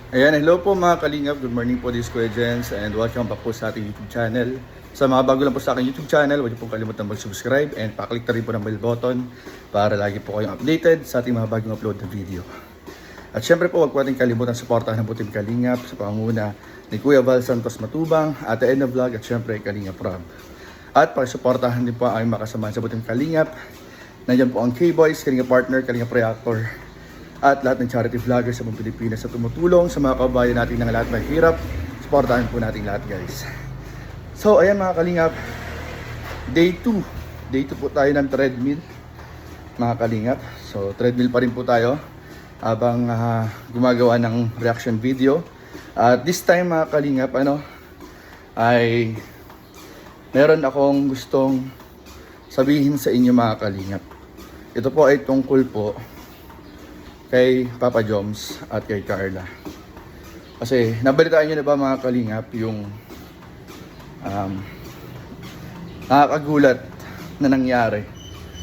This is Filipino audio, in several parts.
Ayan, hello po mga kalingap. Good morning po, this is Kuya Jens and welcome back po sa ating YouTube channel. Sa mga bago lang po sa aking YouTube channel, huwag niyo pong kalimutan mag-subscribe and paklik na rin po ng bell button para lagi po kayong updated sa ating mga bagong upload na video. At syempre po, huwag po natin kalimutan suportahan ng Butim Kalingap sa pangunguna ni Kuya Val Santos Matubang, Ate Edna Vlog at syempre Kalingap Rob. At pakisuportahan din po ang aming makasamahan sa Butim Kalingap. Nandiyan po ang K-Boys, Kalingap Partner, Kalingap Reactor, at lahat ng charity vloggers sa buong Pilipinas na tumutulong sa mga kababayan natin ng lahat ng hirap. Supportahan po natin lahat, guys. So, ayan mga kalingap, Day 2 po tayo ng treadmill, mga kalingap. So, treadmill pa rin po tayo habang gumagawa ng reaction video. At this time mga kalingap, ay meron akong gustong sabihin sa inyo mga kalingap. Ito po ay tungkol po kay Papa Joms at kay Carla. Kasi nabalitaan nyo na ba mga kalingap yung nakakagulat na nangyari,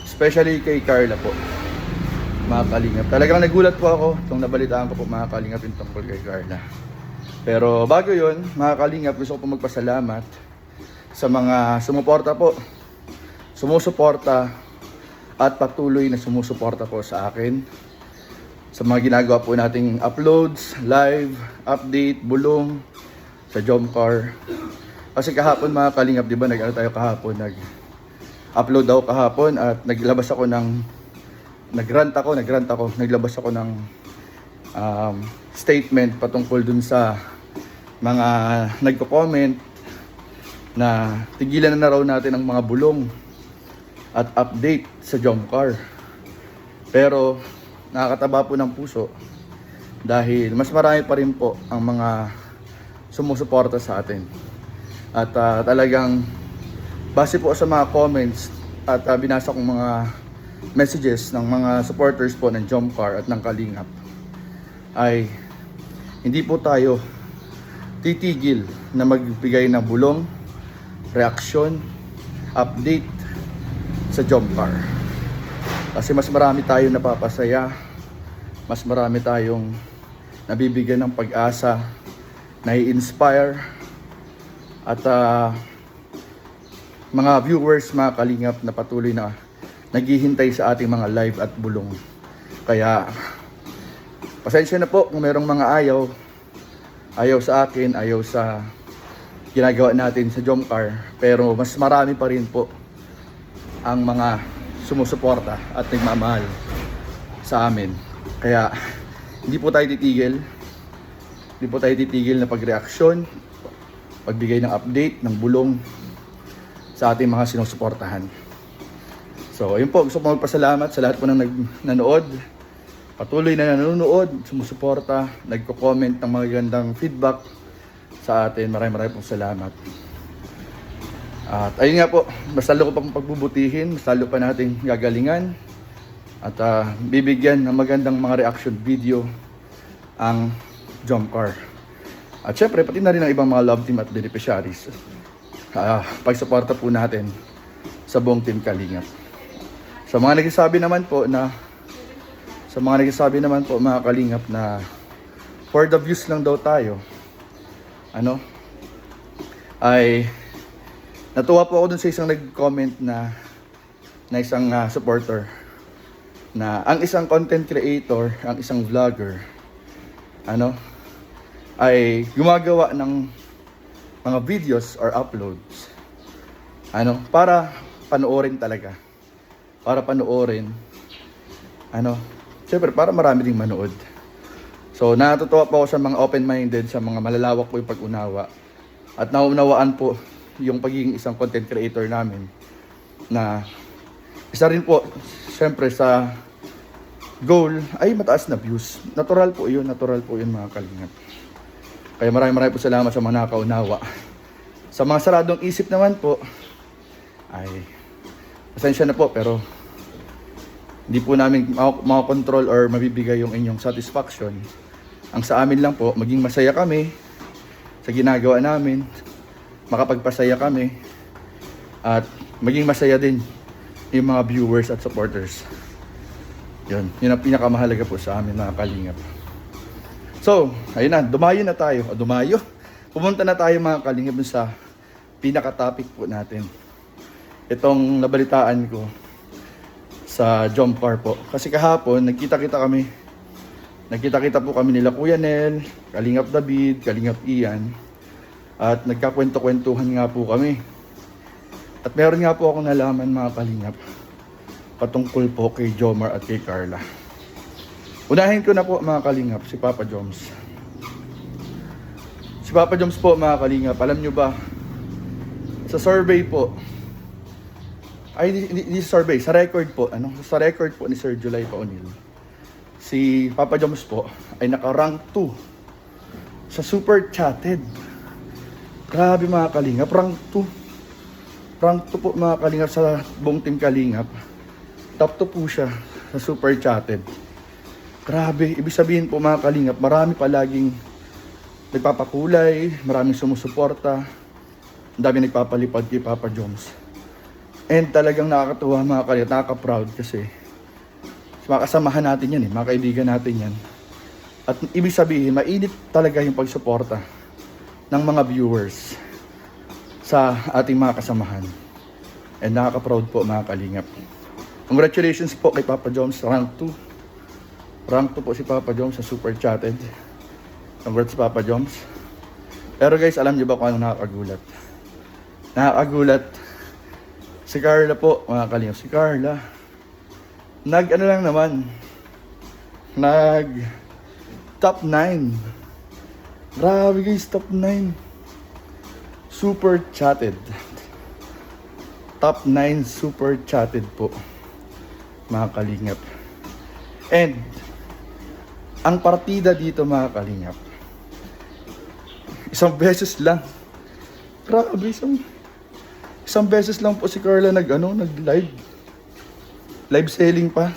especially kay Carla po, mga kalingap. Talagang nagulat po ako itong nabalitaan ko po mga kalingap yung tungkol kay Carla. Pero bago yon mga kalingap, gusto ko po magpasalamat sa mga sumusuporta at patuloy na sumusuporta po sa akin sa mga ginagawa po nating uploads, live, update, bulong sa Jomcar. Kasi kahapon mga kalingap, di ba tayo kahapon, nag-upload ako kahapon at naglabas ako ng nagrant ako, naglabas ako ng statement patungkol dun sa mga nagko-comment na tigilan na raw natin ang mga bulong at update sa Jomcar. Pero nakakataba po ng puso dahil mas marami pa rin po ang mga sumusuporta sa atin. At talagang base po sa mga comments at binasa kong mga messages ng mga supporters po ng Jomcar at ng Kalingap, ay hindi po tayo titigil na magbigay ng bulong, reaksyon, update sa Jomcar. Kasi mas marami tayong napapasaya, mas marami tayong nabibigyan ng pag-asa, nai-inspire, at mga viewers, mga kalingap na patuloy na naghihintay sa ating mga live at bulong. Kaya pasensya na po kung merong mga ayaw sa akin, ayaw sa ginagawa natin sa Jomcar, pero mas marami pa rin po ang mga sumusuporta at nagmamahal sa amin. Kaya hindi po tayo titigil na pagreaksyon, pagbigay ng update, ng bulong sa ating mga sinusuportahan. So ayun po, gusto ko magpasalamat sa lahat po ng nanood, patuloy na nanonood, sumusuporta, nagko-comment ng mga gandang feedback sa atin. Maraming pong salamat. At ayun nga po, mas lalo ko pa pagbubutihin, mas lalo pa nating gagalingan at bibigyan ng magandang mga reaction video ang Jomcar. At syempre, pati na rin ang ibang mga love team at beneficiaries. Pagsuporta po natin sa buong team Kalingap. Sa mga nagsasabi naman po mga Kalingap na for the views lang daw tayo, ay natuwa po ako dun sa isang nag-comment na isang supporter na ang isang content creator, ang isang vlogger, ay gumagawa ng mga videos or uploads para panoorin talaga. Para panoorin. Siyempre para marami ding manood. So natutuwa po ako sa mga open-minded, sa mga malalawak po yung pag-unawa. At naunawaan po yung pagiging isang content creator namin na isa rin po syempre sa goal ay mataas na views. Natural po yun mga kalingap. Kaya maraming po salamat sa mga nakaunawa. Sa mga saradong isip naman po ay pasensya na po, pero hindi po namin makakontrol or mabibigay yung inyong satisfaction. Ang sa amin lang po, maging masaya kami sa ginagawa namin, makapagpasaya kami, at maging masaya din yung mga viewers at supporters. Yun ang pinakamahalaga po sa amin mga kalingap. So, ayun na, dumayo na tayo. Dumayo. Pumunta na tayo mga kalingap sa pinaka-topic po natin. Itong nabalitaan ko sa Jompar po. Kasi kahapon, nagkita-kita po kami nila Kuya Nel, Kalingap David, Kalingap Ian. At nagkakwento-kwentuhan nga po kami. At meron nga po akong nalaman mga kalingap patungkol po kay Jomar at kay Carla. Unahin ko na po mga kalingap si Papa Joms. Si Papa Joms po mga kalingap, alam nyo ba, sa survey po, ay hindi survey, sa record po, sa record po ni Sir July Paunil, si Papa Joms po ay naka-rank 2 sa Super Chatted. Grabe mga kalingap, rank 2. Rank 2 po mga kalingap sa buong team Kalingap. Top 2 po siya sa Super Chatted. Grabe, ibig sabihin po mga kalingap, marami palaging nagpapakulay, maraming sumusuporta, ang dami nagpapalipad kay Papa Joms. And talagang nakakatuwa mga kalingap, nakaka-proud kasi mga kasamahan natin yan mga kaibigan natin yan. At ibig sabihin, mainit talaga yung pagsuporta ng mga viewers sa ating mga kasamahan. And nakaka-proud po mga kalingap. Congratulations po kay Papa Joms, rank 2. Rank 2 po si Papa Joms sa Super Chatted. Congrats Papa Joms. Pero guys, alam niyo ba kung ano nakakagulat? Nakakagulat si Carla po, mga kalingap. Si Carla, nag top 9. Grabe guys, top 9. Super Chatted. Top 9 Super Chatted po, mga kalingap. And ang partida dito mga kalingap, isang beses lang. Grabe, isang beses lang po si Carla nag-live. Live selling pa.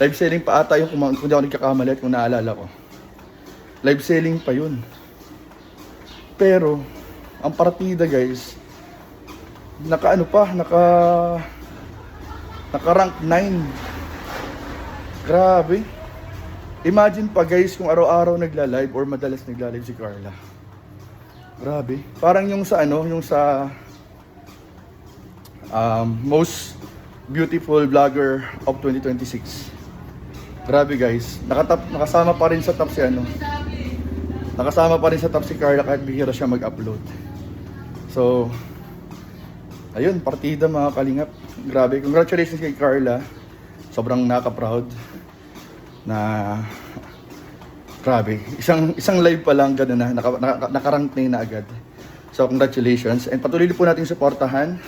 Live selling pa ata yung kung di ako nagkakamali at kung naalala ko. Live selling pa yun. Pero ang partida guys, naka-rank 9. Grabe. Imagine pa guys kung araw-araw nagla-live or madalas nagla-live si Carla. Grabe. Parang yung sa most beautiful vlogger of 2026. Grabe guys. Nakasama pa rin sa top Nakasama pa rin sa top si Carla kahit bihira siya mag-upload. So, ayun, partida mga kalingap. Grabe. Congratulations kay Carla. Sobrang naka-proud na grabe. Isang live pa lang ganun na naka-rank na agad. So congratulations, and patuloy po nating suportahan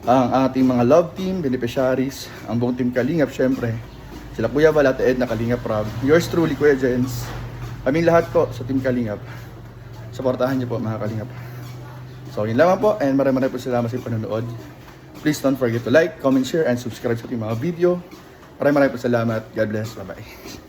ang ating mga love team, beneficiaries, ang buong team Kalingap syempre. Sila Kuya Val, Ate Edna, Kalingap Rob. Yours truly Kuya Jens. Kaming lahat po sa team Kalingap. Suportahan niyo po mga Kalingap. So yun lamang po, and maraming po salamat sa panonood. Please don't forget to like, comment, share, and subscribe sa ating mga video. Maraming po salamat. God bless. Bye-bye.